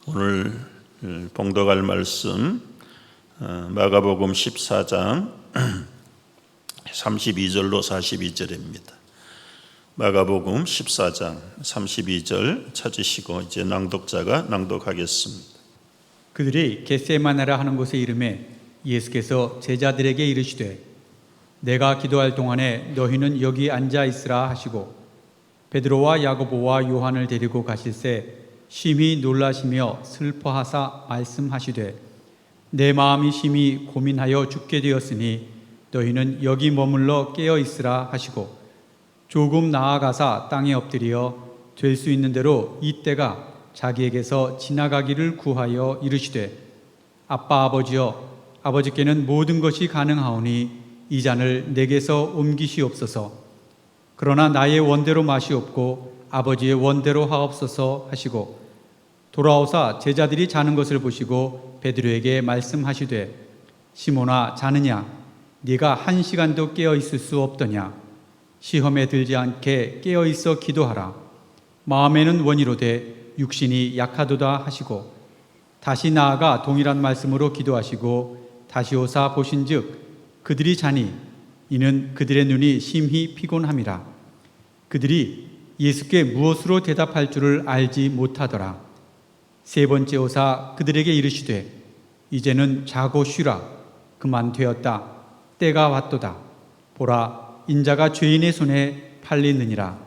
오늘 봉독할 말씀 마가복음 14장 32절로 42절입니다. 마가복음 14장 32절 찾으시고 이제 낭독자가 낭독하겠습니다. 그들이 겟세마네라 하는 곳에 이르매 예수께서 제자들에게 이르시되 내가 기도할 동안에 너희는 여기 앉아 있으라 하시고 베드로와 야고보와 요한을 데리고 가실새 심히 놀라시며 슬퍼하사 말씀하시되 내 마음이 심히 고민하여 죽게 되었으니 너희는 여기 머물러 깨어 있으라 하시고 조금 나아가사 땅에 엎드려 될 수 있는 대로 이 때가 자기에게서 지나가기를 구하여 이르시되 아빠 아버지여 아버지께는 모든 것이 가능하오니 이 잔을 내게서 옮기시옵소서. 그러나 나의 원대로 마시옵고 아버지의 원대로 하옵소서 하시고 돌아오사 제자들이 자는 것을 보시고 베드로에게 말씀하시되 시몬아 자느냐 네가 한 시간도 깨어 있을 수 없더냐 시험에 들지 않게 깨어 있어 기도하라. 마음에는 원이로되 육신이 약하도다 하시고 다시 나아가 동일한 말씀으로 기도하시고 다시 오사 보신즉 그들이 자니 이는 그들의 눈이 심히 피곤함이라. 그들이 예수께 무엇으로 대답할 줄을 알지 못하더라. 세 번째 오사 그들에게 이르시되 이제는 자고 쉬라. 그만 되었다. 때가 왔도다. 보라 인자가 죄인의 손에 팔리느니라.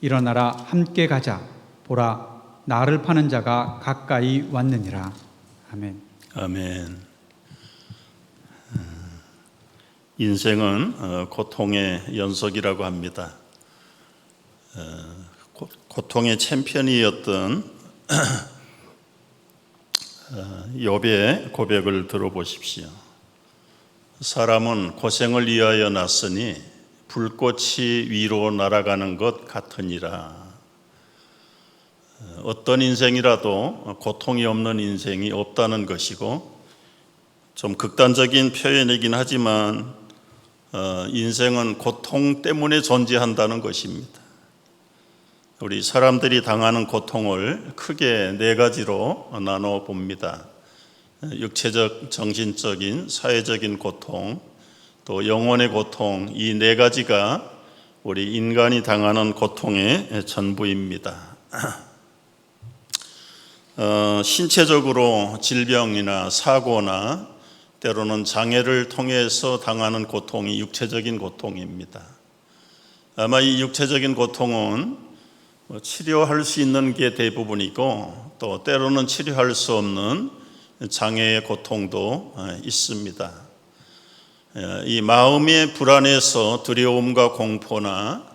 일어나라 함께 가자. 보라 나를 파는 자가 가까이 왔느니라. 아멘. 아멘. 인생은 고통의 연속이라고 합니다. 고통의 챔피언이었던 욥의 고백을 들어보십시오. 사람은 고생을 위하여 났으니 불꽃이 위로 날아가는 것 같으니라. 어떤 인생이라도 고통이 없는 인생이 없다는 것이고, 좀 극단적인 표현이긴 하지만 인생은 고통 때문에 존재한다는 것입니다. 우리 사람들이 당하는 고통을 크게 네 가지로 나눠 봅니다. 육체적, 정신적인, 사회적인 고통, 또 영혼의 고통, 이 네 가지가 우리 인간이 당하는 고통의 전부입니다. 신체적으로 질병이나 사고나 때로는 장애를 통해서 당하는 고통이 육체적인 고통입니다. 아마 이 육체적인 고통은 치료할 수 있는 게 대부분이고 또 때로는 치료할 수 없는 장애의 고통도 있습니다. 이 마음의 불안에서 두려움과 공포나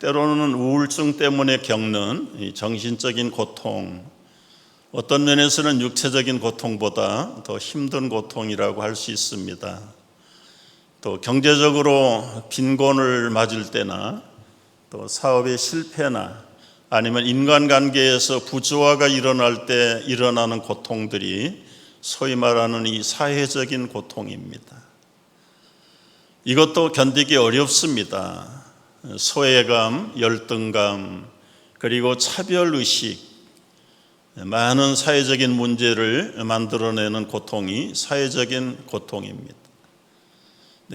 때로는 우울증 때문에 겪는 이 정신적인 고통, 어떤 면에서는 육체적인 고통보다 더 힘든 고통이라고 할 수 있습니다. 또 경제적으로 빈곤을 맞을 때나 또 사업의 실패나 아니면 인간관계에서 부조화가 일어날 때 일어나는 고통들이 소위 말하는 이 사회적인 고통입니다. 이것도 견디기 어렵습니다. 소외감, 열등감, 그리고 차별의식, 많은 사회적인 문제를 만들어내는 고통이 사회적인 고통입니다.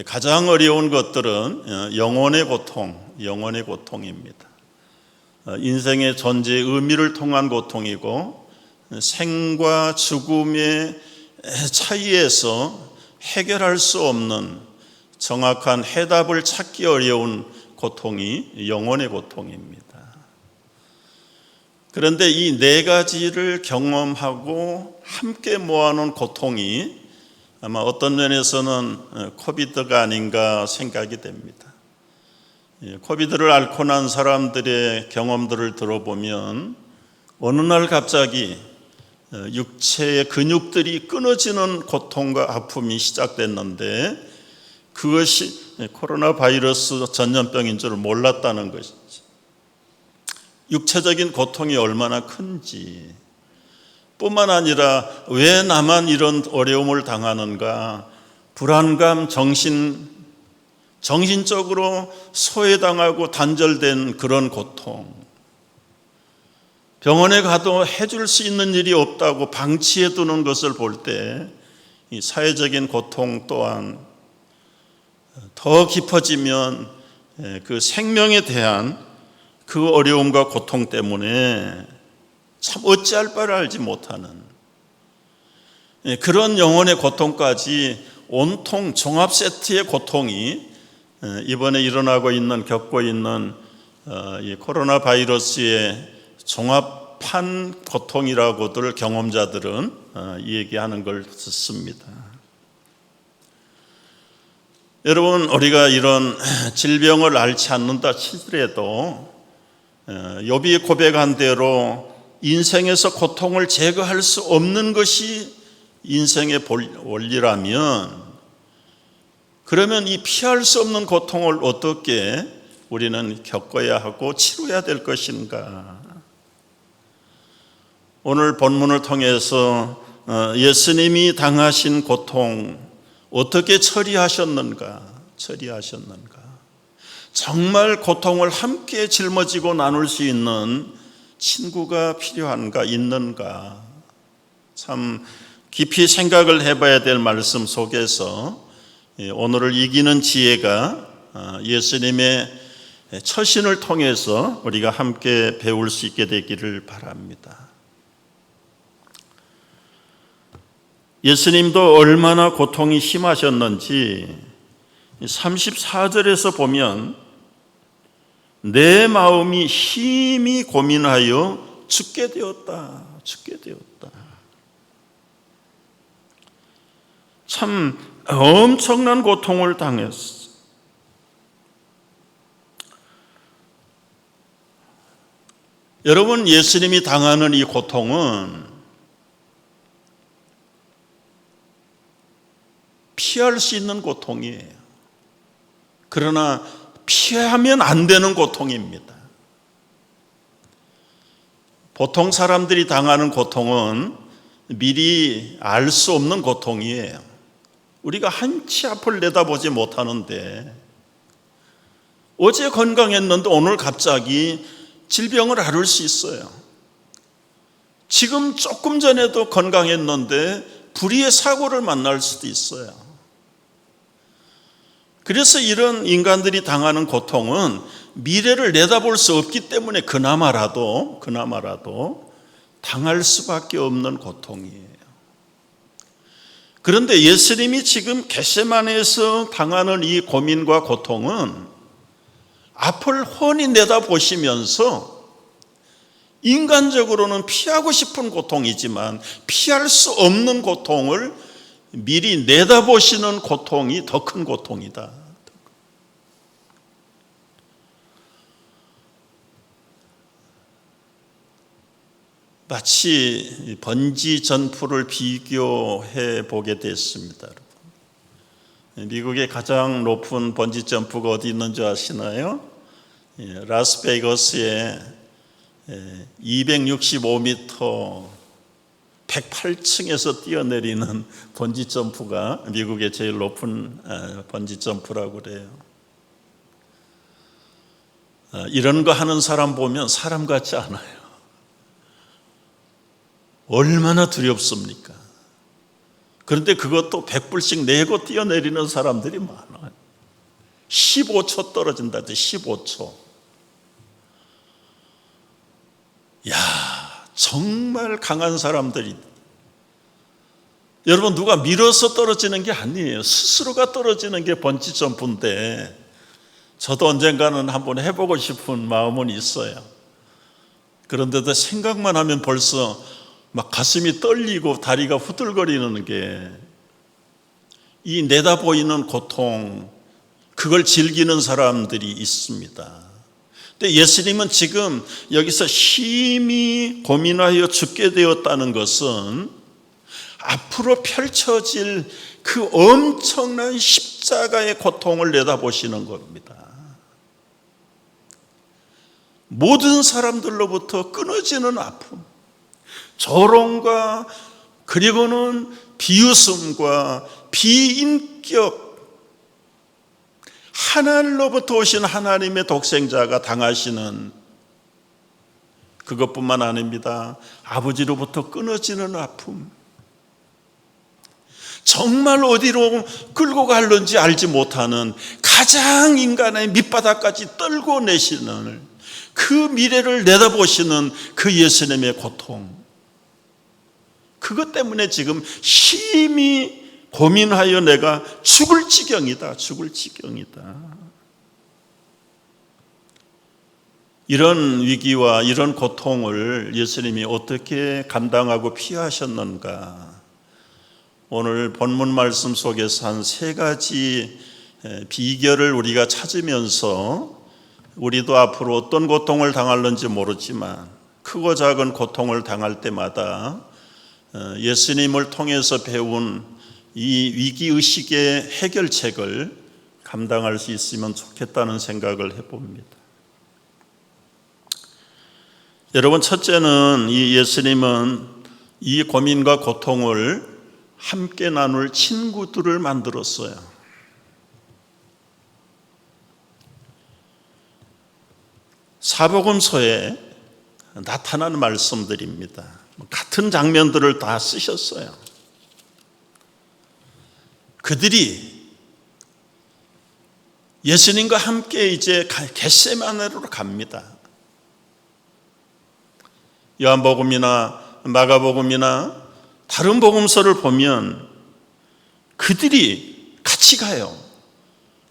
가장 어려운 것들은 영혼의 고통입니다. 인생의 존재의 의미를 통한 고통이고 생과 죽음의 차이에서 해결할 수 없는 정확한 해답을 찾기 어려운 고통이 영혼의 고통입니다. 그런데 이 네 가지를 경험하고 함께 모아놓은 고통이 아마 어떤 면에서는 코비드가 아닌가 생각이 됩니다. 코비드를 앓고 난 사람들의 경험들을 들어보면 어느 날 갑자기 육체의 근육들이 끊어지는 고통과 아픔이 시작됐는데 그것이 코로나 바이러스 전염병인 줄 몰랐다는 것이죠. 육체적인 고통이 얼마나 큰지, 뿐만 아니라 왜 나만 이런 어려움을 당하는가, 불안감, 정신적으로 소외당하고 단절된 그런 고통, 병원에 가도 해줄 수 있는 일이 없다고 방치해 두는 것을 볼 때 이 사회적인 고통 또한 더 깊어지면 그 생명에 대한 그 어려움과 고통 때문에 참 어찌할 바를 알지 못하는 그런 영혼의 고통까지 온통 종합 세트의 고통이 이번에 일어나고 있는 겪고 있는 이 코로나 바이러스의 종합한 고통이라고들 경험자들은 얘기하는 걸 듣습니다. 여러분, 우리가 이런 질병을 앓지 않는다 치더라도 욥이 고백한 대로 인생에서 고통을 제거할 수 없는 것이 인생의 원리라면, 그러면 이 피할 수 없는 고통을 어떻게 우리는 겪어야 하고 치료해야 될 것인가? 오늘 본문을 통해서 예수님이 당하신 고통 어떻게 처리하셨는가? 정말 고통을 함께 짊어지고 나눌 수 있는 친구가 필요한가, 있는가? 참 깊이 생각을 해봐야 될 말씀 속에서 오늘을 이기는 지혜가 예수님의 처신을 통해서 우리가 함께 배울 수 있게 되기를 바랍니다. 예수님도 얼마나 고통이 심하셨는지 34절에서 보면 내 마음이 심히 고민하여 죽게 되었다. 참 엄청난 고통을 당했어. 여러분, 예수님이 당하는 이 고통은 피할 수 있는 고통이에요. 그러나 피하면 안 되는 고통입니다. 보통 사람들이 당하는 고통은 미리 알 수 없는 고통이에요. 우리가 한치 앞을 내다보지 못하는데, 어제 건강했는데 오늘 갑자기 질병을 앓을 수 있어요. 지금 조금 전에도 건강했는데 불의의 사고를 만날 수도 있어요. 그래서 이런 인간들이 당하는 고통은 미래를 내다볼 수 없기 때문에 그나마라도 당할 수밖에 없는 고통이에요. 그런데 예수님이 지금 겟세마네에서 당하는 이 고민과 고통은 앞을 훤히 내다보시면서 인간적으로는 피하고 싶은 고통이지만 피할 수 없는 고통을 미리 내다보시는 고통이 더 큰 고통이다. 마치 번지 점프를 비교해 보게 됐습니다. 미국의 가장 높은 번지 점프가 어디 있는 줄 아시나요? 라스베이거스에 265m 108층에서 뛰어내리는 번지 점프가 미국의 제일 높은 번지 점프라고 그래요. 이런 거 하는 사람 보면 사람 같지 않아요. 얼마나 두렵습니까? 그런데 그것도 100불씩 내고 뛰어내리는 사람들이 많아요. 15초 떨어진다. 15초. 야, 정말 강한 사람들이. 여러분, 누가 밀어서 떨어지는 게 아니에요. 스스로가 떨어지는 게 번지 점프인데, 저도 언젠가는 한번 해보고 싶은 마음은 있어요. 그런데도 생각만 하면 벌써 막 가슴이 떨리고 다리가 후들거리는 게, 이 내다 보이는 고통, 그걸 즐기는 사람들이 있습니다. 근데 예수님은 지금 여기서 심히 고민하여 죽게 되었다는 것은 앞으로 펼쳐질 그 엄청난 십자가의 고통을 내다보시는 겁니다. 모든 사람들로부터 끊어지는 아픔, 조롱과 그리고는 비웃음과 비인격, 하늘로부터 오신 하나님의 독생자가 당하시는 그것뿐만 아닙니다. 아버지로부터 끊어지는 아픔, 정말 어디로 끌고 갈는지 알지 못하는 가장 인간의 밑바닥까지 떨고 내시는 그 미래를 내다보시는 그 예수님의 고통, 그것 때문에 지금 심히 고민하여 내가 죽을 지경이다. 이런 위기와 이런 고통을 예수님이 어떻게 감당하고 피하셨는가? 오늘 본문 말씀 속에서 한 3가지 비결을 우리가 찾으면서 우리도 앞으로 어떤 고통을 당할는지 모르지만 크고 작은 고통을 당할 때마다 예수님을 통해서 배운 이 위기의식의 해결책을 감당할 수 있으면 좋겠다는 생각을 해봅니다. 여러분, 첫째는 이 예수님은 이 고민과 고통을 함께 나눌 친구들을 만들었어요. 사복음서에 나타난 말씀들입니다. 같은 장면들을 다 쓰셨어요. 그들이 예수님과 함께 이제 겟세마네로 갑니다. 요한복음이나 마가복음이나 다른 복음서를 보면 그들이 같이 가요.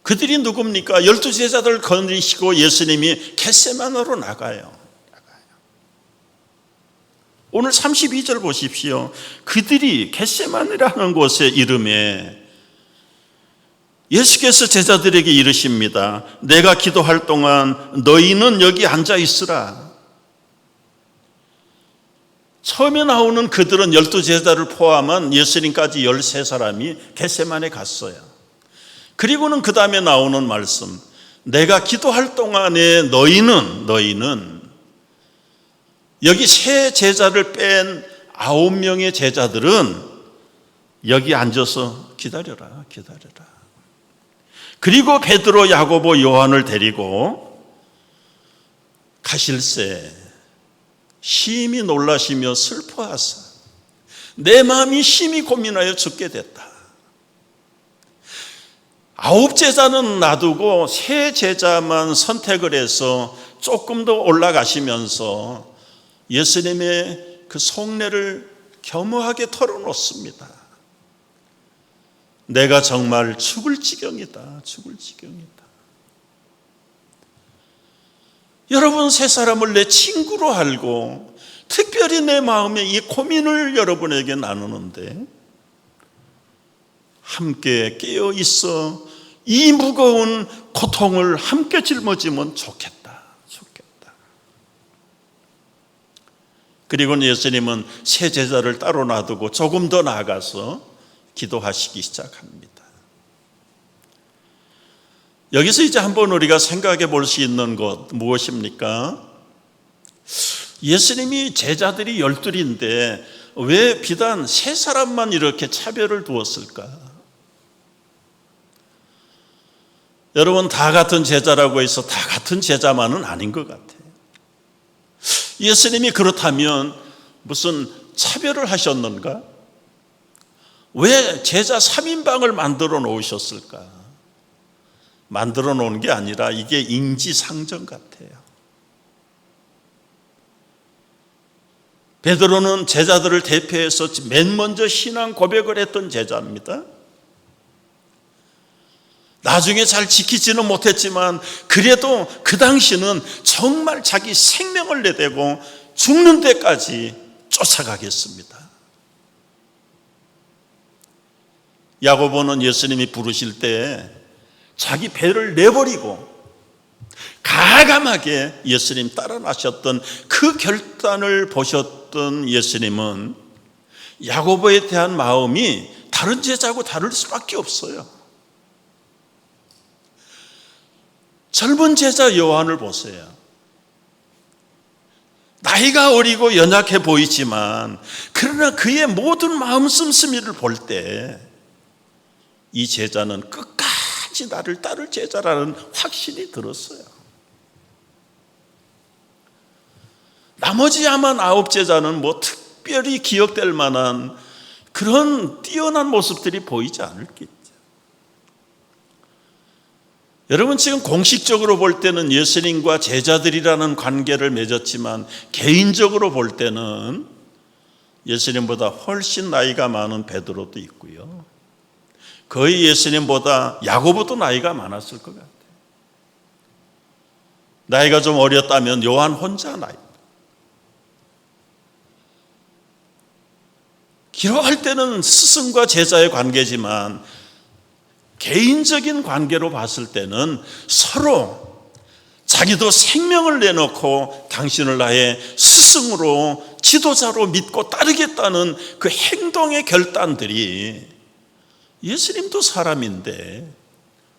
그들이 누굽니까? 12제자들 거느리시고 예수님이 겟세마네로 나가요. 오늘 32절 보십시오. 그들이 겟세마네라는 곳의 이름에 예수께서 제자들에게 이르십니다. 내가 기도할 동안 너희는 여기 앉아 있으라. 처음에 나오는 그들은 12제자를 포함한 예수님까지 13사람이 겟세마네 갔어요. 그리고는 그 다음에 나오는 말씀, 내가 기도할 동안에 너희는 여기 세 제자를 뺀 9명의 제자들은 여기 앉아서 기다려라. 그리고 베드로, 야고보, 요한을 데리고 가실새 심히 놀라시며 슬퍼하사 내 마음이 심히 고민하여 죽게 됐다. 9제자는 놔두고 3제자만 선택을 해서 조금 더 올라가시면서 예수님의 그 속내를 겸허하게 털어놓습니다. 내가 정말 죽을 지경이다. 여러분, 세 사람을 내 친구로 알고 특별히 내 마음의 이 고민을 여러분에게 나누는데 함께 깨어 있어 이 무거운 고통을 함께 짊어지면 좋겠다. 그리고 예수님은 세 제자를 따로 놔두고 조금 더 나아가서 기도하시기 시작합니다. 여기서 이제 한번 우리가 생각해 볼 수 있는 것 무엇입니까? 예수님이 제자들이 12인데 왜 비단 3사람만 이렇게 차별을 두었을까? 여러분, 다 같은 제자라고 해서 다 같은 제자만은 아닌 것 같아요. 예수님이 그렇다면 무슨 차별을 하셨는가? 왜 제자 3인방을 만들어 놓으셨을까? 만들어 놓은 게 아니라 이게 인지상정 같아요. 베드로는 제자들을 대표해서 맨 먼저 신앙 고백을 했던 제자입니다. 나중에 잘 지키지는 못했지만 그래도 그 당시는 정말 자기 생명을 내대고 죽는 데까지 쫓아가겠습니다. 야고보는 예수님이 부르실 때 자기 배를 내버리고 가감하게 예수님 따라 나셨던 그 결단을 보셨던 예수님은 야고보에 대한 마음이 다른 제자하고 다를 수밖에 없어요. 젊은 제자 요한을 보세요. 나이가 어리고 연약해 보이지만 그러나 그의 모든 마음 씀씀이를 볼 때 이 제자는 끝까지 나를 따를 제자라는 확신이 들었어요. 나머지 아만 9제자는 뭐 특별히 기억될 만한 그런 뛰어난 모습들이 보이지 않을겠죠. 여러분, 지금 공식적으로 볼 때는 예수님과 제자들이라는 관계를 맺었지만 개인적으로 볼 때는 예수님보다 훨씬 나이가 많은 베드로도 있고요, 거의 예수님보다 야고보도 나이가 많았을 것 같아요. 나이가 좀 어렸다면 요한 혼자 나이. 기록할 때는 스승과 제자의 관계지만 개인적인 관계로 봤을 때는 서로 자기도 생명을 내놓고 당신을 나의 스승으로 지도자로 믿고 따르겠다는 그 행동의 결단들이, 예수님도 사람인데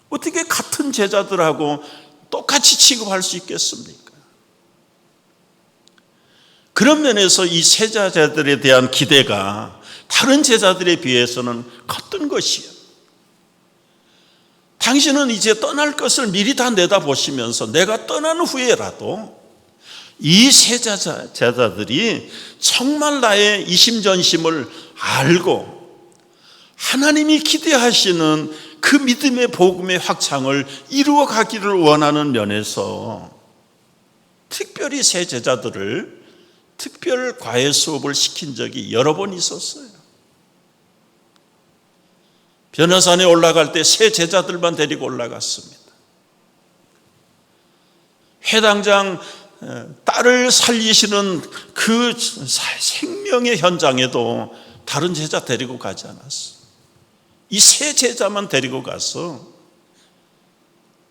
어떻게 같은 제자들하고 똑같이 취급할 수 있겠습니까? 그런 면에서 이 세 제자들에 대한 기대가 다른 제자들에 비해서는 컸던 것이요, 당신은 이제 떠날 것을 미리 다 내다보시면서 내가 떠난 후에라도 이 세 제자들이 정말 나의 이심전심을 알고 하나님이 기대하시는 그 믿음의 복음의 확장을 이루어 가기를 원하는 면에서 특별히 세 제자들을 특별 과외 수업을 시킨 적이 여러 번 있었어요. 변화산에 올라갈 때 세 제자들만 데리고 올라갔습니다. 회당장 딸을 살리시는 그 생명의 현장에도 다른 제자 데리고 가지 않았어. 이 세 제자만 데리고 가서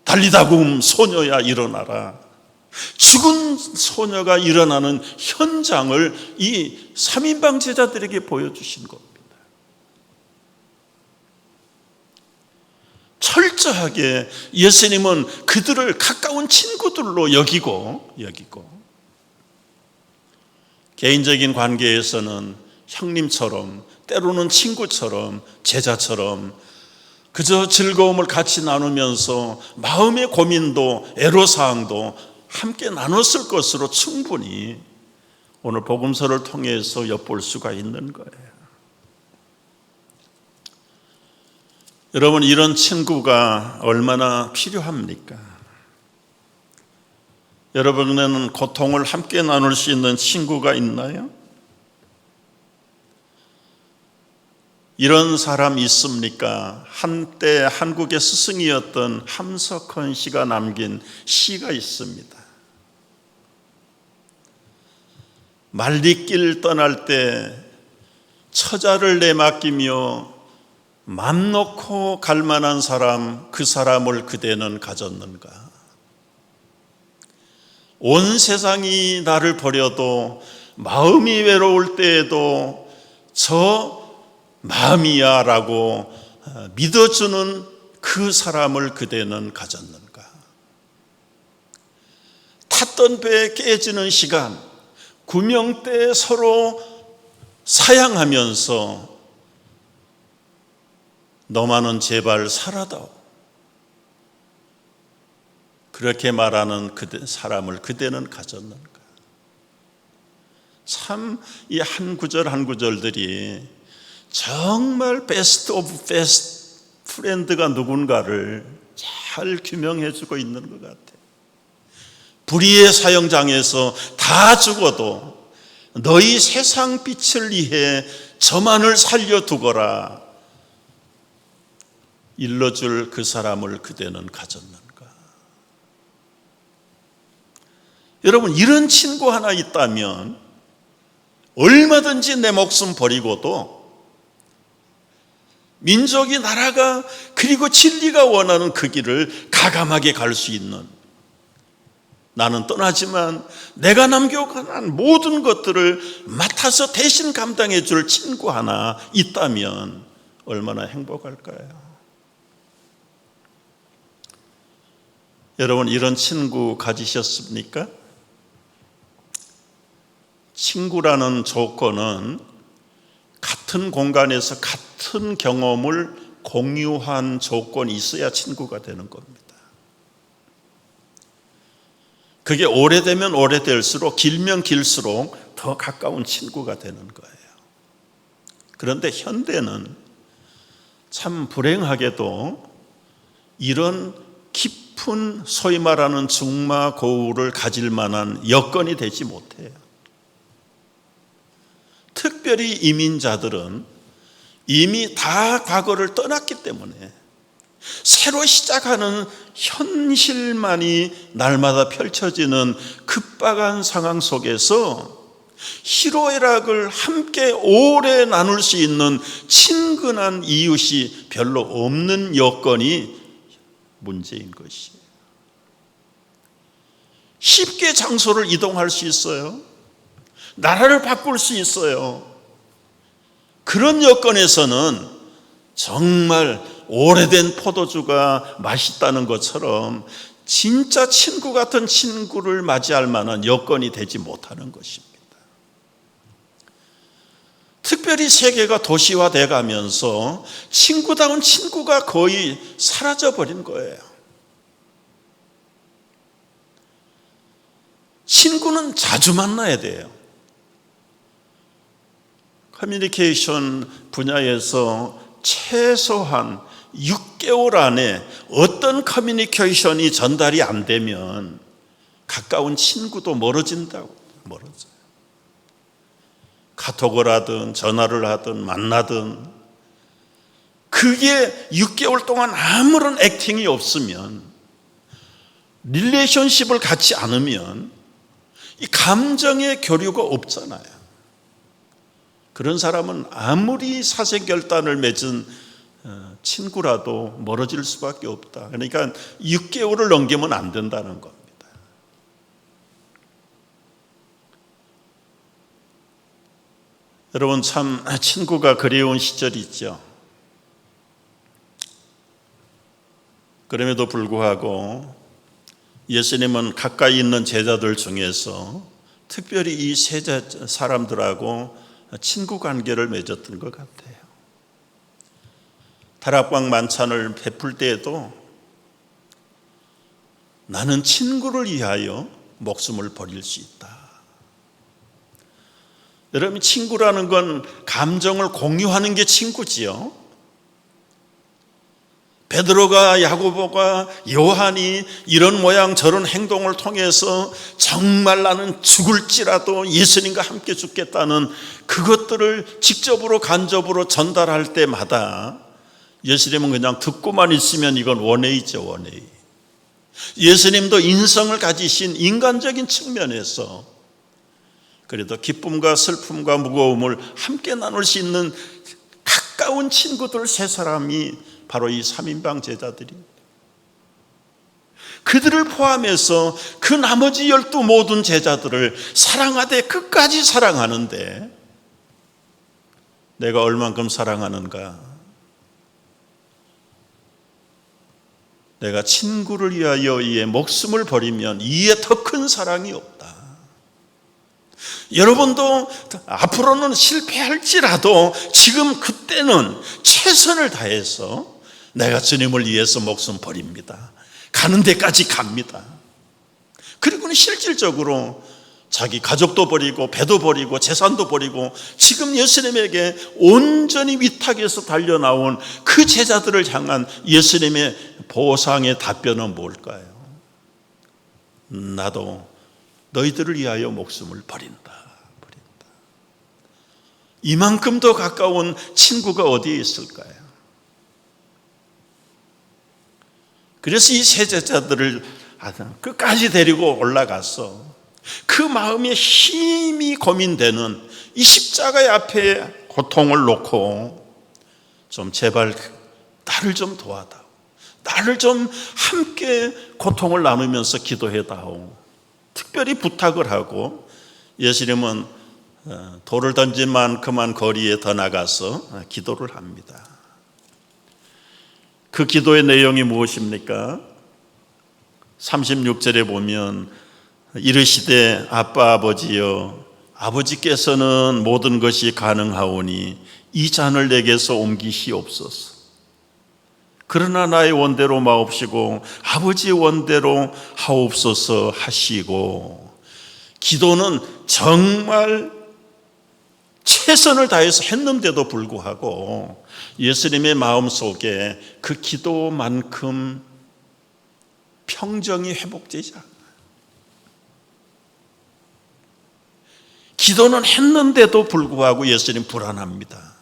달리다굼 소녀야 일어나라, 죽은 소녀가 일어나는 현장을 이 3인방 제자들에게 보여주신 겁니다. 철저하게 예수님은 그들을 가까운 친구들로 여기고 개인적인 관계에서는 형님처럼, 때로는 친구처럼, 제자처럼 그저 즐거움을 같이 나누면서 마음의 고민도 애로사항도 함께 나눴을 것으로 충분히 오늘 복음서를 통해서 엿볼 수가 있는 거예요. 여러분, 이런 친구가 얼마나 필요합니까? 여러분에는 고통을 함께 나눌 수 있는 친구가 있나요? 이런 사람 있습니까? 한때 한국의 스승이었던 함석헌 씨가 남긴 시가 있습니다. 말리길 떠날 때 처자를 내맡기며 맘 놓고 갈 만한 사람, 그 사람을 그대는 가졌는가? 온 세상이 나를 버려도 마음이 외로울 때에도 저 마음이야 라고 믿어주는 그 사람을 그대는 가졌는가? 탔던 배 깨지는 시간, 구명대 서로 사양하면서 너만은 제발 살아다오, 그렇게 말하는 사람을 그대는 가졌는가? 참 이 한 구절 한 구절들이 정말 베스트 오브 베스트 프렌드가 누군가를 잘 규명해 주고 있는 것 같아요. 불의의 사형장에서 다 죽어도 너희 세상 빛을 위해 저만을 살려두거라, 일러줄 그 사람을 그대는 가졌는가? 여러분, 이런 친구 하나 있다면 얼마든지 내 목숨 버리고도 민족이, 나라가, 그리고 진리가 원하는 그 길을 가감하게 갈 수 있는, 나는 떠나지만 내가 남겨간 모든 것들을 맡아서 대신 감당해 줄 친구 하나 있다면 얼마나 행복할까요? 여러분, 이런 친구 가지셨습니까? 친구라는 조건은 같은 공간에서 같은 경험을 공유한 조건이 있어야 친구가 되는 겁니다. 그게 오래되면 오래될수록, 길면 길수록 더 가까운 친구가 되는 거예요. 그런데 현대는 참 불행하게도 이런 깊은 소위 말하는 중마고우를 가질 만한 여건이 되지 못해요. 특별히 이민자들은 이미 다 과거를 떠났기 때문에 새로 시작하는 현실만이 날마다 펼쳐지는 급박한 상황 속에서 희로애락을 함께 오래 나눌 수 있는 친근한 이웃이 별로 없는 여건이 문제인 것이에요. 쉽게 장소를 이동할 수 있어요. 나라를 바꿀 수 있어요. 그런 여건에서는 정말 오래된 포도주가 맛있다는 것처럼 진짜 친구 같은 친구를 맞이할 만한 여건이 되지 못하는 것입니다. 특별히 세계가 도시화돼 가면서 친구다운 친구가 거의 사라져버린 거예요. 친구는 자주 만나야 돼요. 커뮤니케이션 분야에서 최소한 6개월 안에 어떤 커뮤니케이션이 전달이 안 되면 가까운 친구도 멀어져요. 카톡을 하든 전화를 하든 만나든 그게 6개월 동안 아무런 액팅이 없으면, 릴레이션십을 갖지 않으면 이 감정의 교류가 없잖아요. 그런 사람은 아무리 사생결단을 맺은 친구라도 멀어질 수밖에 없다. 그러니까 6개월을 넘기면 안 된다는 겁니다. 여러분, 참 친구가 그리운 시절이 있죠. 그럼에도 불구하고 예수님은 가까이 있는 제자들 중에서 특별히 이 세 사람들하고 친구 관계를 맺었던 것 같아요. 다락방 만찬을 베풀 때에도 나는 친구를 위하여 목숨을 버릴 수 있다. 여러분, 친구라는 건 감정을 공유하는 게 친구지요. 베드로가, 야고보가, 요한이 이런 모양 저런 행동을 통해서 정말 나는 죽을지라도 예수님과 함께 죽겠다는 그것들을 직접으로 간접으로 전달할 때마다 예수님은 그냥 듣고만 있으면 이건 원웨이죠, 원웨이. 예수님도 인성을 가지신 인간적인 측면에서 그래도 기쁨과 슬픔과 무거움을 함께 나눌 수 있는 가까운 친구들 세 사람이 바로 이 3인방 제자들입니다. 그들을 포함해서 그 나머지 12 모든 제자들을 사랑하되 끝까지 사랑하는데 내가 얼만큼 사랑하는가? 내가 친구를 위하여 이의 목숨을 버리면 이에 더 큰 사랑이 없다. 여러분도 앞으로는 실패할지라도 지금 그때는 최선을 다해서 내가 주님을 위해서 목숨 버립니다. 가는 데까지 갑니다. 그리고는 실질적으로 자기 가족도 버리고 배도 버리고 재산도 버리고 지금 예수님에게 온전히 위탁해서 달려나온 그 제자들을 향한 예수님의 보상의 답변은 뭘까요? 나도 너희들을 위하여 목숨을 버린다. 이만큼 더 가까운 친구가 어디에 있을까요? 그래서 이 세 제자들을 끝까지 데리고 올라가서 그 마음에 힘이 고민되는 이 십자가의 앞에 고통을 놓고 좀 제발 나를 좀 도와다오. 나를 좀 함께 고통을 나누면서 기도해다오. 특별히 부탁을 하고 예수님은 돌을 던진 만큼만 거리에 더 나가서 기도를 합니다. 그 기도의 내용이 무엇입니까? 36절에 보면 이르시되 아빠 아버지여 아버지께서는 모든 것이 가능하오니 이 잔을 내게서 옮기시옵소서. 그러나 나의 원대로 마옵시고 아버지의 원대로 하옵소서 하시고, 기도는 정말 최선을 다해서 했는데도 불구하고 예수님의 마음속에 그 기도만큼 평정이 회복되지 않아요. 기도는 했는데도 불구하고 예수님 불안합니다.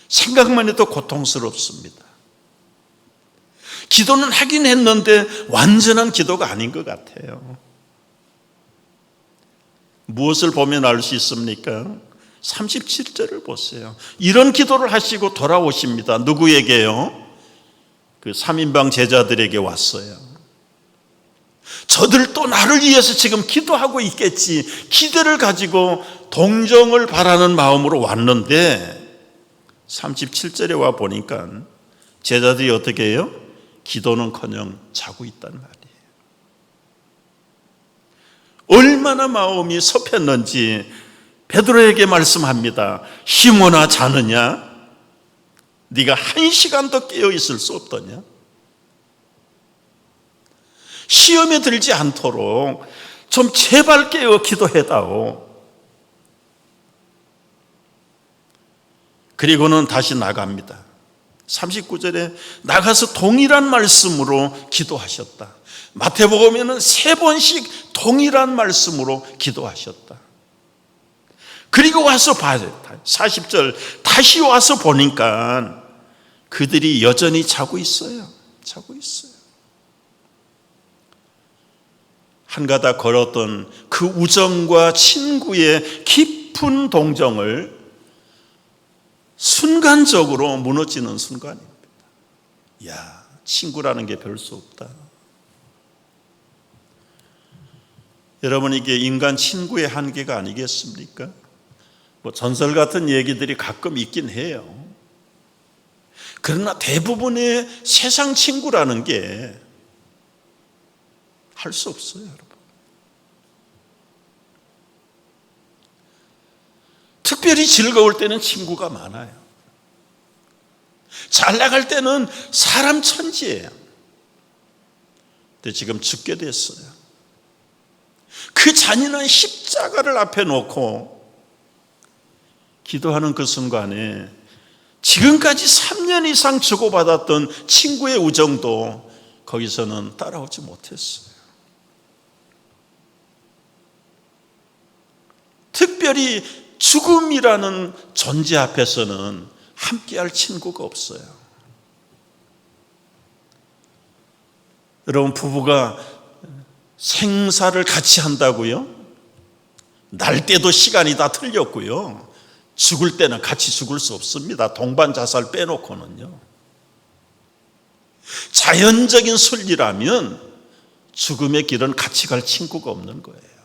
생각만 해도 고통스럽습니다. 기도는 하긴 했는데 완전한 기도가 아닌 것 같아요. 무엇을 보면 알 수 있습니까? 37절을 보세요. 이런 기도를 하시고 돌아오십니다. 누구에게요? 그 3인방 제자들에게 왔어요. 저들도 나를 위해서 지금 기도하고 있겠지, 기대를 가지고 동정을 바라는 마음으로 왔는데 37절에 와 보니까 제자들이 어떻게 해요? 기도는커녕 자고 있단 말이에요. 얼마나 마음이 섭했는지 베드로에게 말씀합니다. 시몬아, 자느냐? 네가 1시간 더 깨어 있을 수 없더냐? 시험에 들지 않도록 좀 제발 깨어 기도해다오. 그리고는 다시 나갑니다. 39절에 나가서 동일한 말씀으로 기도하셨다. 마태복음에는 3번씩 동일한 말씀으로 기도하셨다. 그리고 와서 봐요. 40절 다시 와서 보니까 그들이 여전히 자고 있어요. 자고 있어요. 한 가닥 걸었던 그 우정과 친구의 깊은 동정을 순간적으로 무너지는 순간입니다. 야, 친구라는 게 별 수 없다. 여러분, 이게 인간 친구의 한계가 아니겠습니까? 뭐 전설 같은 얘기들이 가끔 있긴 해요. 그러나 대부분의 세상 친구라는 게 할 수 없어요, 여러분. 특별히 즐거울 때는 친구가 많아요. 잘 나갈 때는 사람 천지예요. 근데 지금 죽게 됐어요. 그 잔인한 십자가를 앞에 놓고 기도하는 그 순간에 지금까지 3년 이상 주고받았던 친구의 우정도 거기서는 따라오지 못했어요. 특별히 죽음이라는 존재 앞에서는 함께할 친구가 없어요. 여러분, 부부가 생사를 같이 한다고요? 날 때도 시간이 다 틀렸고요. 죽을 때는 같이 죽을 수 없습니다. 동반 자살 빼놓고는요. 자연적인 순리라면 죽음의 길은 같이 갈 친구가 없는 거예요.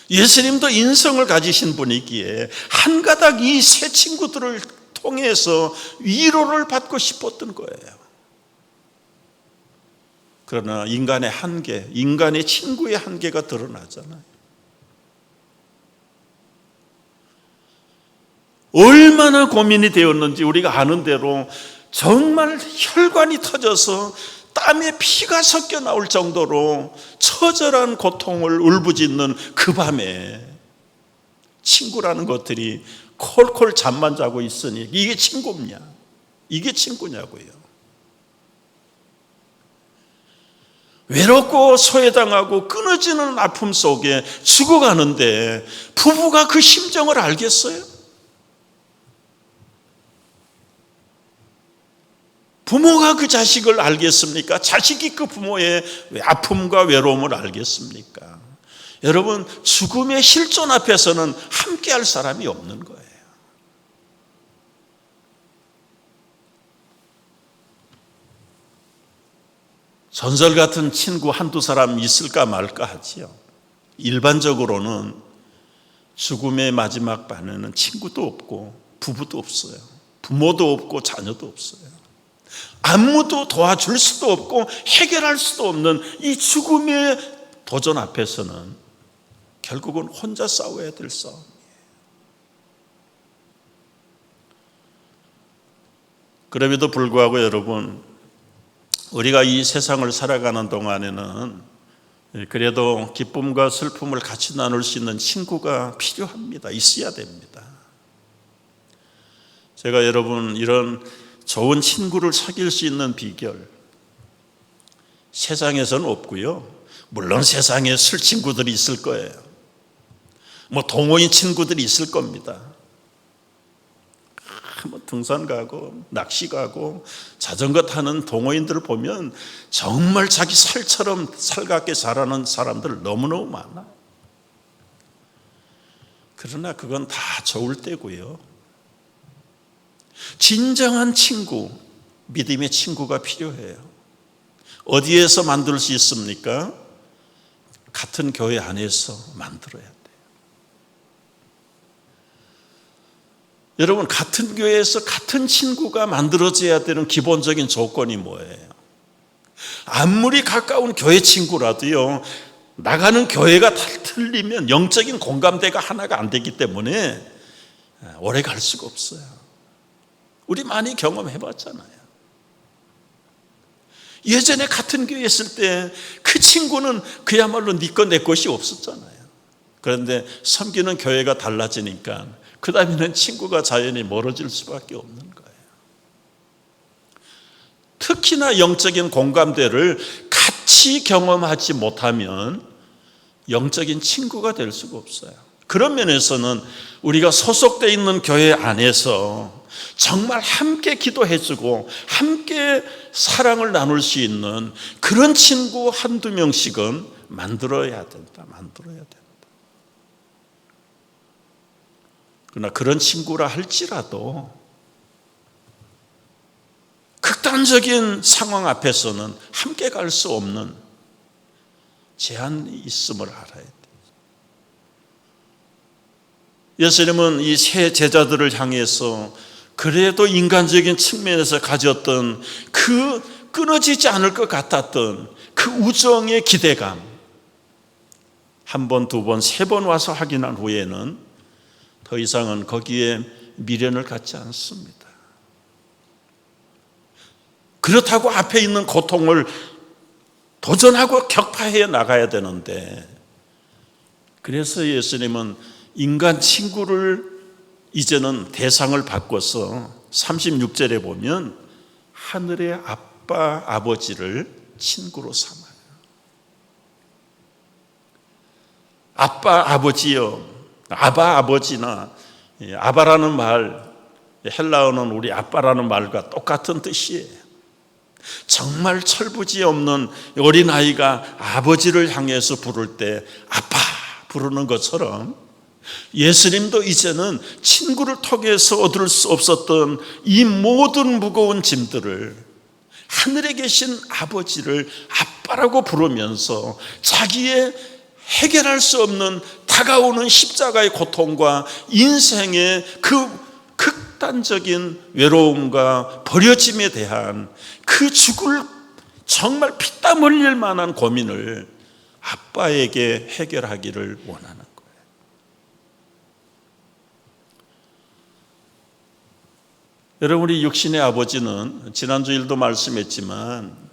예수님도 인성을 가지신 분이기에 한 가닥 이 세 친구들을 통해서 위로를 받고 싶었던 거예요. 그러나 인간의 한계, 인간의 친구의 한계가 드러나잖아요. 얼마나 고민이 되었는지 우리가 아는 대로 정말 혈관이 터져서 땀에 피가 섞여 나올 정도로 처절한 고통을 울부짖는 그 밤에 친구라는 것들이 콜콜 잠만 자고 있으니 이게 친구냐? 이게 친구냐고요. 외롭고 소외당하고 끊어지는 아픔 속에 죽어가는데 부부가 그 심정을 알겠어요? 부모가 그 자식을 알겠습니까? 자식이 그 부모의 아픔과 외로움을 알겠습니까? 여러분, 죽음의 실존 앞에서는 함께할 사람이 없는 거예요. 전설 같은 친구 한두 사람 있을까 말까 하지요. 일반적으로는 죽음의 마지막 반에는 친구도 없고 부부도 없어요. 부모도 없고 자녀도 없어요. 아무도 도와줄 수도 없고 해결할 수도 없는 이 죽음의 도전 앞에서는 결국은 혼자 싸워야 될 싸움이에요. 그럼에도 불구하고 여러분, 우리가 이 세상을 살아가는 동안에는 그래도 기쁨과 슬픔을 같이 나눌 수 있는 친구가 필요합니다. 있어야 됩니다. 제가 여러분 이런 좋은 친구를 사귈 수 있는 비결, 세상에서는 없고요. 물론 세상에 술 친구들이 있을 거예요. 동호인 친구들이 있을 겁니다. 등산 가고 낚시 가고 자전거 타는 동호인들을 보면 정말 자기 살처럼 살갑게 자라는 사람들 너무너무 많아. 그러나 그건 다 좋을 때고요. 진정한 친구, 믿음의 친구가 필요해요. 어디에서 만들 수 있습니까? 같은 교회 안에서 만들어야 돼요. 여러분, 같은 교회에서 같은 친구가 만들어져야 되는 기본적인 조건이 뭐예요? 아무리 가까운 교회 친구라도요, 나가는 교회가 틀리면 영적인 공감대가 하나가 안 되기 때문에 오래 갈 수가 없어요. 우리 많이 경험해 봤잖아요. 예전에 같은 교회에 있을 때 그 친구는 그야말로 네 것 내 것이 없었잖아요. 그런데 섬기는 교회가 달라지니까 그 다음에는 친구가 자연히 멀어질 수밖에 없는 거예요. 특히나 영적인 공감대를 같이 경험하지 못하면 영적인 친구가 될 수가 없어요. 그런 면에서는 우리가 소속되어 있는 교회 안에서 정말 함께 기도해주고 함께 사랑을 나눌 수 있는 그런 친구 한두 명씩은 만들어야 된다. 그러나 그런 친구라 할지라도 극단적인 상황 앞에서는 함께 갈 수 없는 제한이 있음을 알아야 돼요. 예수님은 이 세 제자들을 향해서 그래도 인간적인 측면에서 가졌던 그 끊어지지 않을 것 같았던 그 우정의 기대감, 한 번, 두 번, 세 번 와서 확인한 후에는 더 이상은 거기에 미련을 갖지 않습니다. 그렇다고 앞에 있는 고통을 도전하고 격파해 나가야 되는데, 그래서 예수님은 인간 친구를 이제는 대상을 바꿔서 36절에 보면 하늘의 아빠 아버지를 친구로 삼아요. 아빠 아버지요, 아바 아버지나 아바라는 말, 헬라어는 우리 아빠라는 말과 똑같은 뜻이에요. 정말 철부지 없는 어린아이가 아버지를 향해서 부를 때 아빠 부르는 것처럼 예수님도 이제는 친구를 통해서 얻을 수 없었던 이 모든 무거운 짐들을 하늘에 계신 아버지를 아빠라고 부르면서 자기의 해결할 수 없는 다가오는 십자가의 고통과 인생의 그 극단적인 외로움과 버려짐에 대한 그 죽을 정말 피땀 흘릴 만한 고민을 아빠에게 해결하기를 원하는 거예요. 여러분, 우리 육신의 아버지는 지난주일도 말씀했지만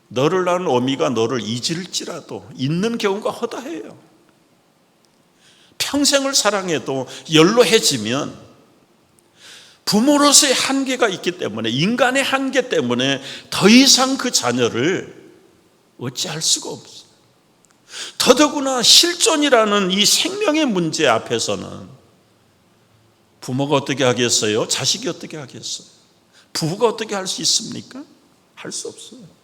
너를 낳은 어미가 너를 잊을지라도 잊는 경우가 허다해요. 평생을 사랑해도 연로해지면 부모로서의 한계가 있기 때문에, 인간의 한계 때문에 더 이상 그 자녀를 어찌할 수가 없어요. 더더구나 실존이라는 이 생명의 문제 앞에서는 부모가 어떻게 하겠어요? 자식이 어떻게 하겠어요? 부부가 어떻게 할 수 있습니까? 할 수 없어요.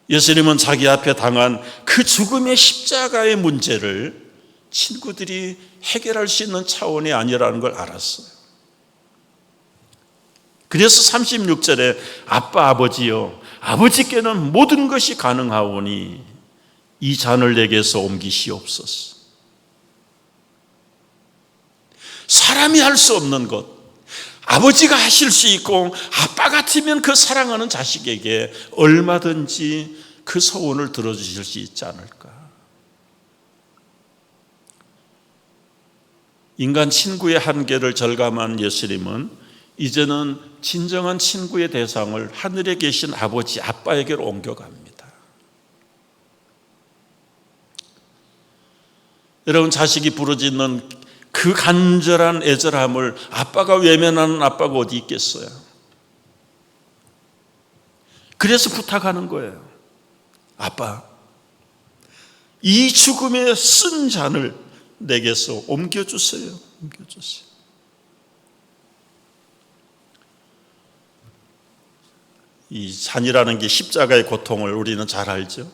예수님은 자기 앞에 당한 그 죽음의 십자가의 문제를 친구들이 해결할 수 있는 차원이 아니라는 걸 알았어요. 그래서 36절에 아빠 아버지요, 아버지께는 모든 것이 가능하오니 이 잔을 내게서 옮기시옵소서. 사람이 할 수 없는 것, 아버지가 하실 수 있고 아빠 같으면 그 사랑하는 자식에게 얼마든지 그 소원을 들어주실 수 있지 않을까. 인간 친구의 한계를 절감한 예수님은 이제는 진정한 친구의 대상을 하늘에 계신 아버지, 아빠에게로 옮겨갑니다. 여러분, 자식이 부르짖는 그 간절한 애절함을 아빠가 외면하는 아빠가 어디 있겠어요? 그래서 부탁하는 거예요. 아빠, 이 죽음의 쓴 잔을 내게서 옮겨주세요. 옮겨주세요. 이 잔이라는 게 십자가의 고통을 우리는 잘 알죠.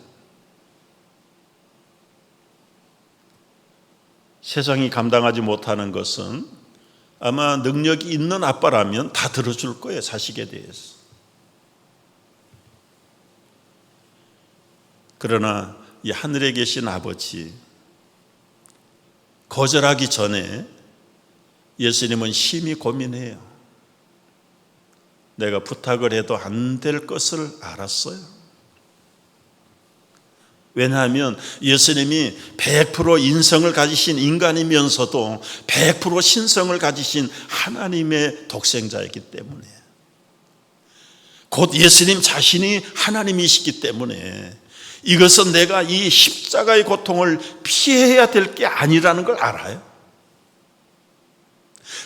세상이 감당하지 못하는 것은 아마 능력이 있는 아빠라면 다 들어줄 거예요, 자식에 대해서. 그러나 이 하늘에 계신 아버지, 거절하기 전에 예수님은 심히 고민해요. 내가 부탁을 해도 안 될 것을 알았어요. 왜냐하면 예수님이 100% 인성을 가지신 인간이면서도 100% 신성을 가지신 하나님의 독생자이기 때문에, 곧 예수님 자신이 하나님이시기 때문에 이것은 내가 이 십자가의 고통을 피해야 될 게 아니라는 걸 알아요.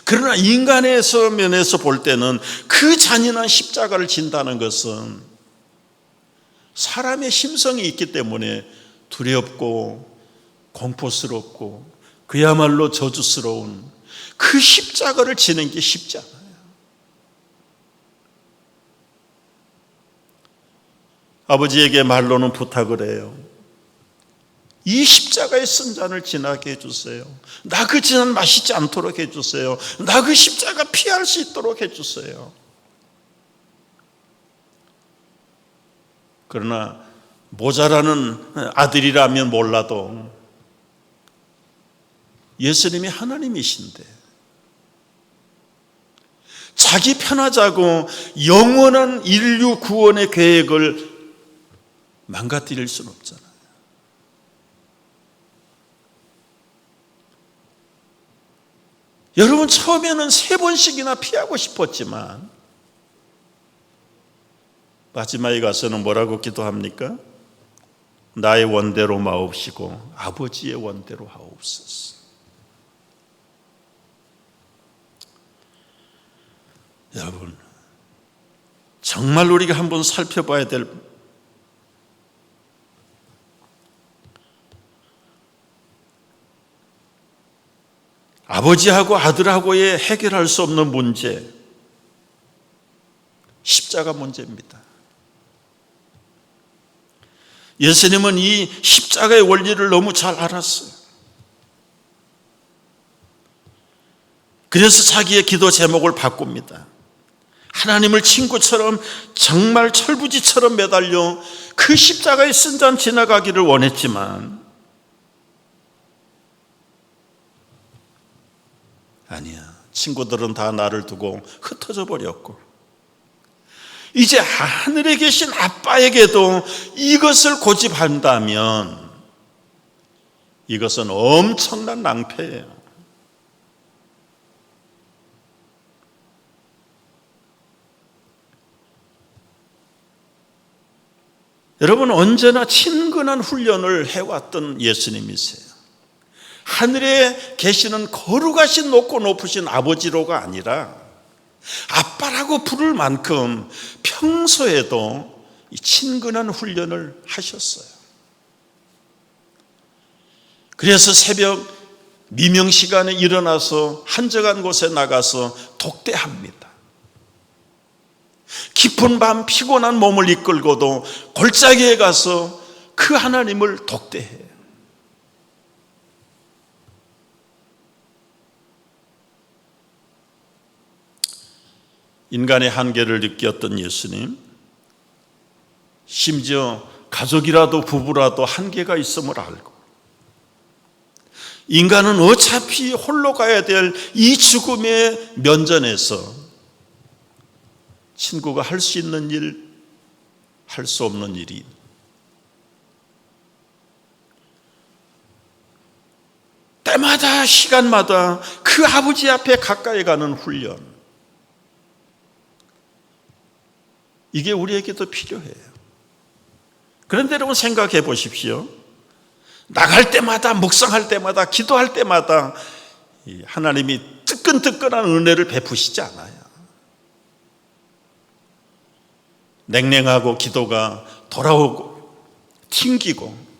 그러나 인간의 면에서 볼 때는 그 잔인한 십자가를 진다는 것은 사람의 심성이 있기 때문에 두렵고 공포스럽고 그야말로 저주스러운 그 십자가를 지는 게 쉽지 않아요. 아버지에게 말로는 부탁을 해요. 이 십자가의 쓴 잔을 지나게 해주세요. 나 그 잔 마시지 않도록 해주세요. 나 그 십자가 피할 수 있도록 해주세요. 그러나 모자라는 아들이라면 몰라도 예수님이 하나님이신데 자기 편하자고 영원한 인류 구원의 계획을 망가뜨릴 수는 없잖아요. 여러분, 처음에는 3번씩이나 피하고 싶었지만 마지막에 가서는 뭐라고 기도합니까? 나의 원대로 마옵시고 아버지의 원대로 하옵소서. 여러분, 정말 우리가 한번 살펴봐야 될 아버지하고 아들하고의 해결할 수 없는 문제, 십자가 문제입니다. 예수님은 이 십자가의 원리를 너무 잘 알았어요. 그래서 자기의 기도 제목을 바꿉니다. 하나님을 친구처럼 정말 철부지처럼 매달려 그 십자가의 쓴 잔 지나가기를 원했지만 아니야, 친구들은 다 나를 두고 흩어져 버렸고 이제 하늘에 계신 아빠에게도 이것을 고집한다면 이것은 엄청난 낭패예요. 여러분, 언제나 친근한 훈련을 해왔던 예수님이세요. 하늘에 계시는 거룩하신 높고 높으신 아버지로가 아니라 아빠라고 부를 만큼 평소에도 친근한 훈련을 하셨어요. 그래서 새벽 미명 시간에 일어나서 한적한 곳에 나가서 독대합니다. 깊은 밤 피곤한 몸을 이끌고도 골짜기에 가서 그 하나님을 독대해요. 인간의 한계를 느꼈던 예수님, 심지어 가족이라도 부부라도 한계가 있음을 알고 인간은 어차피 홀로 가야 될 이 죽음의 면전에서 친구가 할 수 있는 일, 할 수 없는 일이 때마다 시간마다 그 아버지 앞에 가까이 가는 훈련, 이게 우리에게도 필요해요. 그런데 여러분 생각해 보십시오. 나갈 때마다, 묵상할 때마다, 기도할 때마다 하나님이 뜨끈뜨끈한 은혜를 베푸시지 않아요. 냉랭하고 기도가 돌아오고 튕기고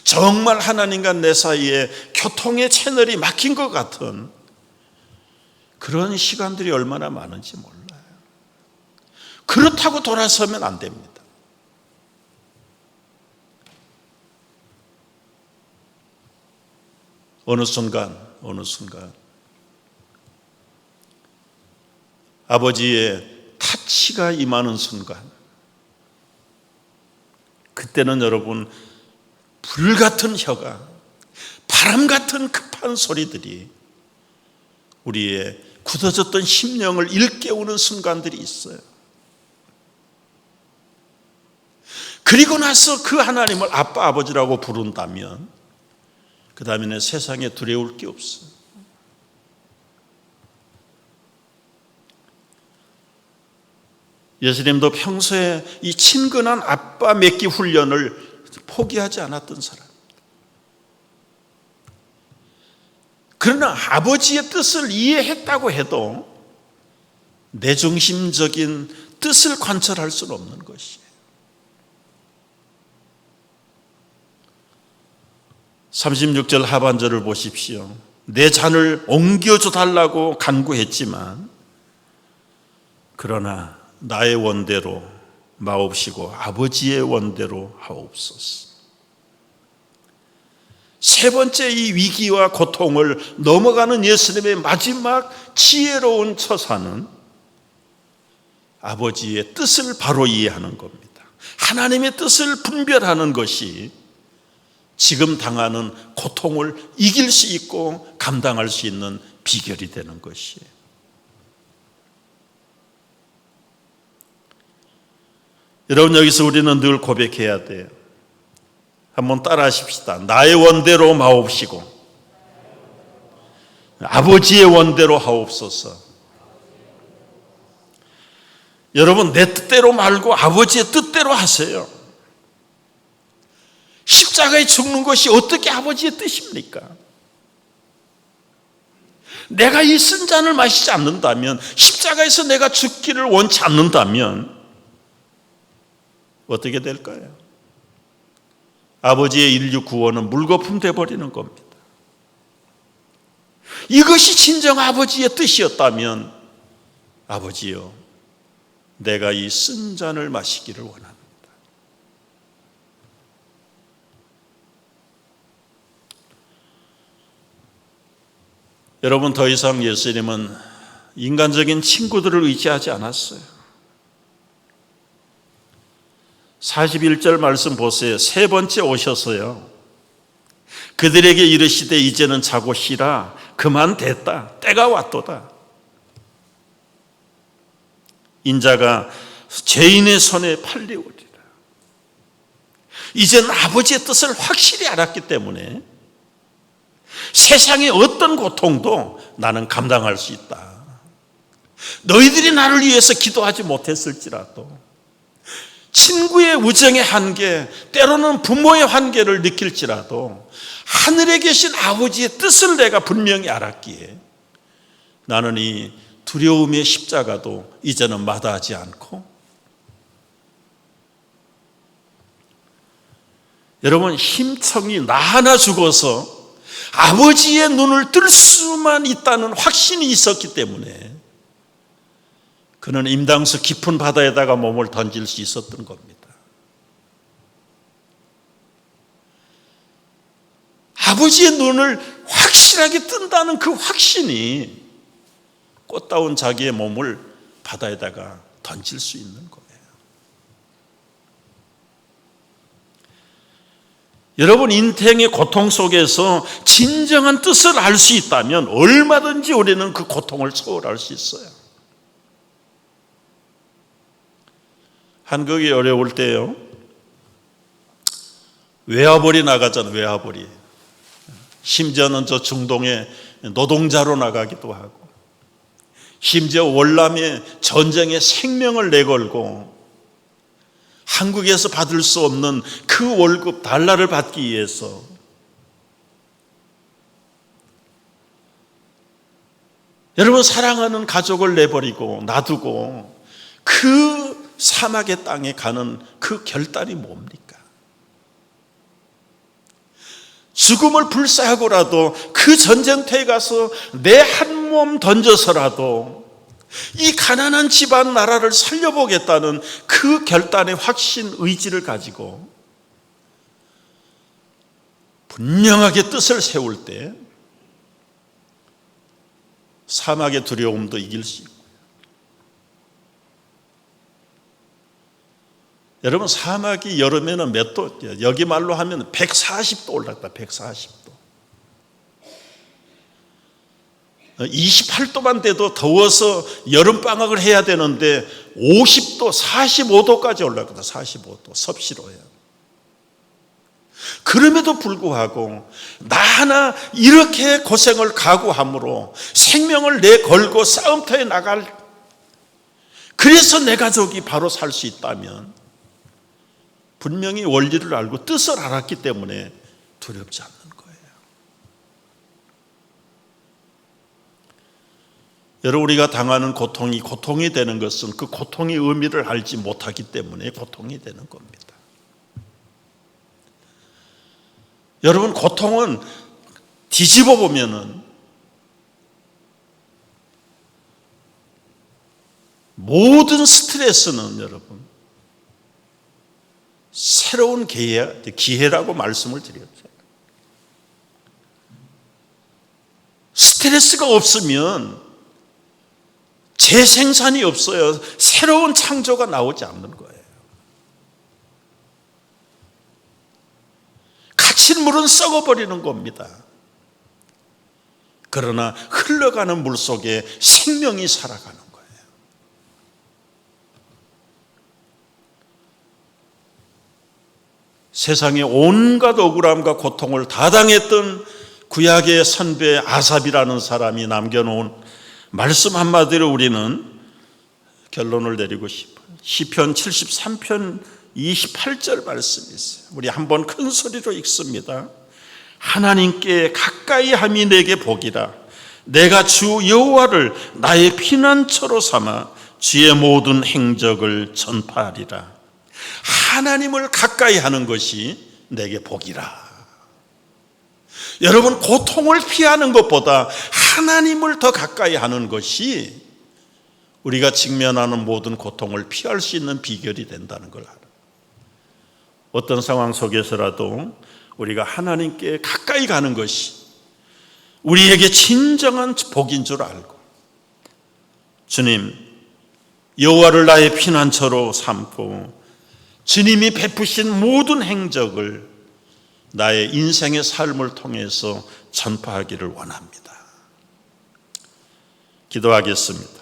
정말 하나님과 내 사이에 교통의 채널이 막힌 것 같은 그런 시간들이 얼마나 많은지 몰라요. 그렇다고 돌아서면 안 됩니다. 어느 순간 아버지의 타치가 임하는 순간, 그때는 여러분 불같은 혀가, 바람 같은 급한 소리들이 우리의 굳어졌던 심령을 일깨우는 순간들이 있어요. 그리고 나서 그 하나님을 아빠, 아버지라고 부른다면 그 다음에는 세상에 두려울 게 없어요. 예수님도 평소에 이 친근한 아빠 맺기 훈련을 포기하지 않았던 사람. 그러나 아버지의 뜻을 이해했다고 해도 내중심적인 뜻을 관철할 수는 없는 것이에요. 36절 하반절을 보십시오. 내 잔을 옮겨줘 달라고 간구했지만 그러나 나의 원대로 마옵시고 아버지의 원대로 하옵소서. 세 번째 이 위기와 고통을 넘어가는 예수님의 마지막 지혜로운 처사는 아버지의 뜻을 바로 이해하는 겁니다. 하나님의 뜻을 분별하는 것이 지금 당하는 고통을 이길 수 있고 감당할 수 있는 비결이 되는 것이에요. 여러분, 여기서 우리는 늘 고백해야 돼요. 한번 따라 하십시다. 나의 원대로 마옵시고 아버지의 원대로 하옵소서. 여러분, 내 뜻대로 말고 아버지의 뜻대로 하세요. 십자가에 죽는 것이 어떻게 아버지의 뜻입니까? 내가 이 쓴 잔을 마시지 않는다면, 십자가에서 내가 죽기를 원치 않는다면 어떻게 될까요? 아버지의 인류 구원은 물거품 되어버리는 겁니다. 이것이 진정 아버지의 뜻이었다면, 아버지여, 내가 이 쓴 잔을 마시기를 원합니다. 여러분, 더 이상 예수님은 인간적인 친구들을 의지하지 않았어요. 41절 말씀 보세요. 세 번째 오셔서요, 그들에게 이르시되 이제는 자고 쉬라. 그만 됐다. 때가 왔도다. 인자가 죄인의 손에 팔리우리라. 이제는 아버지의 뜻을 확실히 알았기 때문에 세상의 어떤 고통도 나는 감당할 수 있다. 너희들이 나를 위해서 기도하지 못했을지라도, 친구의 우정의 한계, 때로는 부모의 한계를 느낄지라도 하늘에 계신 아버지의 뜻을 내가 분명히 알았기에 나는 이 두려움의 십자가도 이제는 마다하지 않고, 여러분, 힘청이 나 하나 죽어서 아버지의 눈을 뜰 수만 있다는 확신이 있었기 때문에 그는 임당수 깊은 바다에다가 몸을 던질 수 있었던 겁니다. 아버지의 눈을 확실하게 뜬다는 그 확신이 꽃다운 자기의 몸을 바다에다가 던질 수 있는 거예요. 여러분, 인생의 고통 속에서 진정한 뜻을 알 수 있다면 얼마든지 우리는 그 고통을 초월할 수 있어요. 한국이 어려울 때요, 외화벌이 나가잖아요. 외화벌이. 심지어는 저 중동에 노동자로 나가기도 하고, 심지어 월남에 전쟁에 생명을 내걸고 한국에서 받을 수 없는 그 월급 달러를 받기 위해서 여러분, 사랑하는 가족을 내버리고 놔두고 그 사막의 땅에 가는 그 결단이 뭡니까? 죽음을 불사하고라도 그 전쟁터에 가서 내 한 몸 던져서라도 이 가난한 집안 나라를 살려보겠다는 그 결단의 확신, 의지를 가지고 분명하게 뜻을 세울 때 사막의 두려움도 이길 수 있고, 여러분, 사막이 여름에는 몇 도? 여기 말로 하면 140도 올랐다. 140도. 28도만 돼도 더워서 여름방학을 해야 되는데 50도, 45도까지 올랐거든. 45도, 섭씨로요. 그럼에도 불구하고 나 하나 이렇게 고생을 각오함으로 생명을 내걸고 싸움터에 나갈, 그래서 내 가족이 바로 살 수 있다면 분명히 원리를 알고 뜻을 알았기 때문에 두렵지 않는 거예요. 여러분, 우리가 당하는 고통이 되는 것은 그 고통의 의미를 알지 못하기 때문에 고통이 되는 겁니다. 여러분, 고통은 뒤집어 보면은 모든 스트레스는 여러분 새로운 기회라고 말씀을 드렸죠. 스트레스가 없으면 재생산이 없어요. 새로운 창조가 나오지 않는 거예요. 갇힌 물은 썩어버리는 겁니다. 그러나 흘러가는 물 속에 생명이 살아가는 거예요. 세상의 온갖 억울함과 고통을 다 당했던 구약의 선배 아삽이라는 사람이 남겨놓은 말씀 한마디로 우리는 결론을 내리고 싶어요. 시편 73편 28절 말씀이 있어요. 우리 한번 큰 소리로 읽습니다. 하나님께 가까이 함이 내게 복이라. 내가 주 여호와를 나의 피난처로 삼아 주의 모든 행적을 전파하리라. 하나님을 가까이 하는 것이 내게 복이라. 여러분, 고통을 피하는 것보다 하나님을 더 가까이 하는 것이 우리가 직면하는 모든 고통을 피할 수 있는 비결이 된다는 걸 알아요. 어떤 상황 속에서라도 우리가 하나님께 가까이 가는 것이 우리에게 진정한 복인 줄 알고, 주님, 여호와를 나의 피난처로 삼고 주님이 베푸신 모든 행적을 나의 인생의 삶을 통해서 전파하기를 원합니다. 기도하겠습니다.